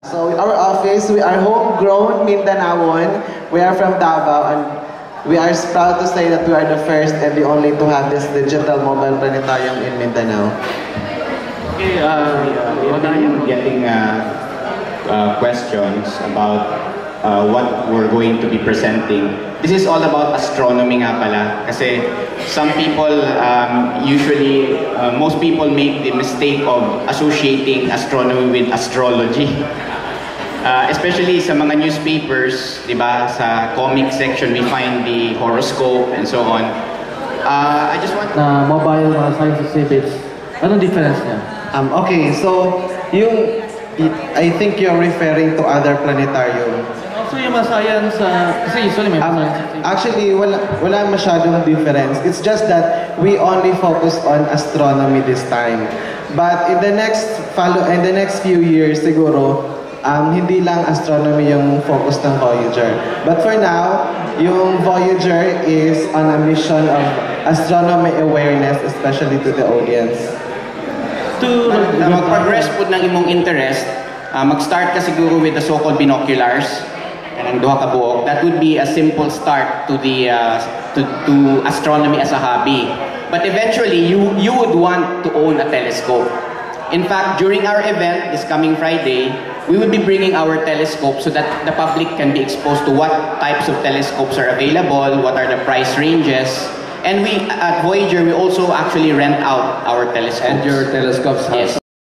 So our office, we are homegrown Mindanaon. We are from Davao and we are proud to say that we are the first and the only to have this digital mobile planetarium in Mindanao. Okay, I'm getting questions about what we're going to be presenting. This is all about astronomy nga pala. Kasi some people, most people make the mistake of associating astronomy with astrology. Especially sa mga newspapers, di ba, sa comic section, we find the horoscope and so on. I just want na mobile science exhibits. Anong difference niya? Okay, so I think you're referring to other planetarium. Also yung mga science, kasi usually may science exhibits. Actually, wala masyadong difference. It's just that we only focus on astronomy this time. But in the next few years, siguro, hindi lang astronomy yung focus ng Voyager. But for now, yung Voyager is on a mission of astronomy awareness, especially to the audience. mag-progress po ng imong interest, mag-start ka siguro with the so-called binoculars, and duha ka buok. That would be a simple start to the to astronomy as a hobby. But eventually, you would want to own a telescope. In fact, during our event this coming Friday, we will be bringing our telescope so that the public can be exposed to what types of telescopes are available, what are the price ranges. And we, at Voyager, we also actually rent out our telescopes. And your telescopes have Yes.